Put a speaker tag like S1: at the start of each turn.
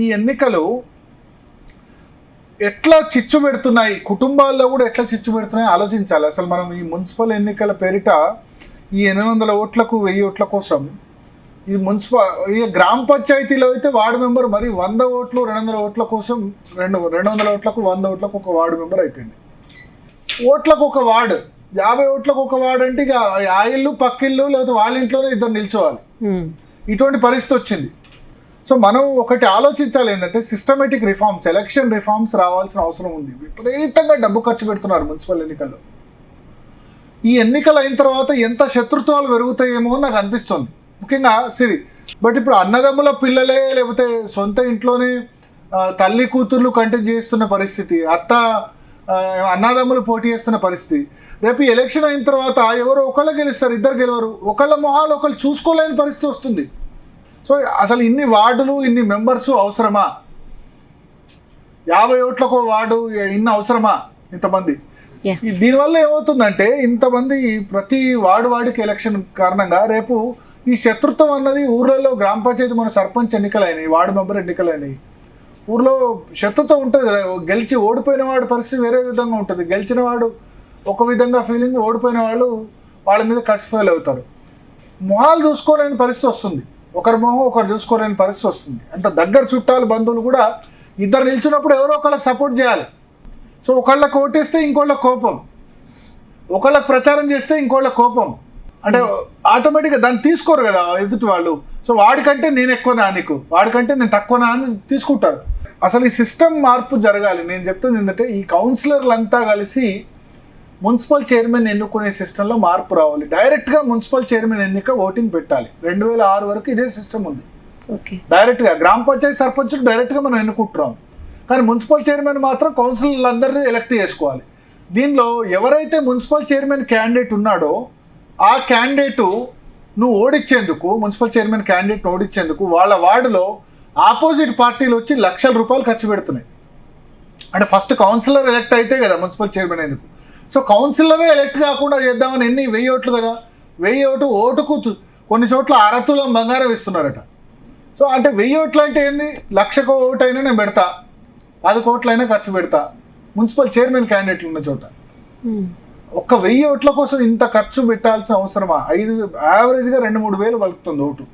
S1: ఈ ఎన్నికలు ఎట్లా చిచ్చు పెడుతున్నాయి, కుటుంబాల్లో కూడా ఎట్లా చిచ్చు పెడుతున్నాయి ఆలోచించాలి. అసలు మనం ఈ మున్సిపల్ ఎన్నికల పేరిట ఈ 800 ఓట్లకు 1000 ఓట్ల కోసం ఈ గ్రామ పంచాయతీలో అయితే వార్డు మెంబర్ మరి 100 ఓట్లు 200 ఓట్ల కోసం 200 ఓట్లకు 100 ఓట్లకు ఒక వార్డు మెంబర్ అయిపోయింది. ఓట్లకు ఒక వార్డు, 50 ఓట్లకు ఒక వార్డు అంటే ఇక ఆ ఇల్లు పక్కిల్లు లేకపోతే వాళ్ళ ఇంట్లోనే ఇద్దరు నిల్చోవాలి. ఇటువంటి పరిస్థితి వచ్చింది. సో మనం ఒకటి ఆలోచించాలి ఏంటంటే సిస్టమేటిక్ రిఫార్మ్స్, ఎలక్షన్ రిఫార్మ్స్ రావాల్సిన అవసరం ఉంది. విపరీతంగా డబ్బు ఖర్చు పెడుతున్నారు మున్సిపల్ ఎన్నికల్లో. ఈ ఎన్నికలు అయిన తర్వాత ఎంత శత్రుత్వాలు పెరుగుతాయేమో నాకు అనిపిస్తుంది ముఖ్యంగా సిరి. బట్ ఇప్పుడు అన్నదమ్ముల పిల్లలే లేకపోతే సొంత ఇంట్లోనే తల్లి కూతుర్లు కంటెస్ట్ చేస్తున్న పరిస్థితి, అన్నదమ్ములు పోటీ చేస్తున్న పరిస్థితి. రేపు ఎలక్షన్ అయిన తర్వాత ఎవరో ఒకళ్ళు గెలుస్తారు, ఇద్దరు గెలవరు, ఒకళ్ళ మొహాలు ఒకళ్ళు చూసుకోలేని పరిస్థితి వస్తుంది. సో అసలు ఇన్ని వార్డులు ఇన్ని మెంబర్సు అవసరమా? 50 ఓట్లకు వార్డు ఇన్ని అవసరమా ఇంతమంది? దీనివల్ల ఏమవుతుందంటే ఇంతమంది ప్రతి వార్డుకి ఎలక్షన్ కారణంగా రేపు ఈ శత్రుత్వం అన్నది ఊర్లలో గ్రామ పంచాయతీ మన సర్పంచ్ ఎన్నికలైనవి, వార్డు మెంబర్ ఎన్నికలైనవి, ఊర్లో శత్రుత్వం ఉంటుంది కదా. గెలిచి ఓడిపోయిన వాడి పరిస్థితి వేరే విధంగా ఉంటుంది, గెలిచిన వాడు ఒక విధంగా ఫీలింగ్, ఓడిపోయిన వాళ్ళు వాళ్ళ మీద కసి ఫెయిల్ అవుతారు. మొహాలు చూసుకోలేని పరిస్థితి వస్తుంది, ఒకరి మొహం ఒకరు చూసుకోలేని పరిస్థితి వస్తుంది. అంత దగ్గర చుట్టాలు బంధువులు కూడా ఇద్దరు నిల్చున్నప్పుడు ఎవరో ఒకళ్ళకి సపోర్ట్ చేయాలి. సో ఒకళ్ళకి ఓటేస్తే ఇంకోళ్ళకి కోపం, ఒకళ్ళకి ప్రచారం చేస్తే ఇంకోళ్ళకి కోపం, అంటే ఆటోమేటిక్గా దాన్ని తీసుకోరు కదా ఎదుటి వాళ్ళు. సో వాడికంటే నేను ఎక్కువనా నీకు, వాడికంటే నేను తక్కువనా అని తీసుకుంటారు. అసలు ఈ సిస్టమ్ మార్పు జరగాలి. నేను చెప్తుంది ఏంటంటే ఈ కౌన్సిలర్లు అంతా కలిసి మున్సిపల్ చైర్మన్ ఎన్నుకునే సిస్టంలో మార్పు రావాలి. డైరెక్ట్గా మున్సిపల్ చైర్మన్ ఎన్నిక ఓటింగ్ పెట్టాలి. 2006 వరకు ఇదే సిస్టమ్ ఉంది. డైరెక్ట్గా గ్రామ పంచాయతీ సర్పంచులు డైరెక్ట్గా మనం ఎన్నుకుంటున్నాం, కానీ మున్సిపల్ చైర్మన్ మాత్రం కౌన్సిలర్లు అందరినీ ఎలక్ట్ చేసుకోవాలి. దీనిలో ఎవరైతే మున్సిపల్ చైర్మన్ క్యాండిడేట్ ఉన్నాడో ఆ క్యాండిడేటు నువ్వు ఓడించేందుకు, మున్సిపల్ చైర్మన్ క్యాండిడేట్ను ఓడించేందుకు వాళ్ళ వార్డులో ఆపోజిట్ పార్టీలు వచ్చి లక్షల రూపాయలు ఖర్చు పెడుతున్నాయి. అంటే ఫస్ట్ కౌన్సిలర్ ఎలక్ట్ అయితే కదా మున్సిపల్ చైర్మన్ ఎందుకు. సో కౌన్సిలరే ఎలక్ట్ కాకుండా చేద్దామని 1000 ఓట్లు కదా, 1000 ఓటుకు కొన్ని చోట్ల అరతులం బంగారం ఇస్తున్నారట. సో అంటే 1000 ఓట్లు అంటే ఏంది, 1,00,000 ఓటు అయినా నేను పెడతా, 10 కోట్లైనా ఖర్చు పెడతా మున్సిపల్ చైర్మన్ క్యాండిడేట్లు ఉన్న చోట. ఒక్క 1000 ఓట్ల కోసం ఇంత ఖర్చు పెట్టాల్సిన అవసరమా? యావరేజ్గా 2-3 వేలు పలుకుతుంది ఓటు.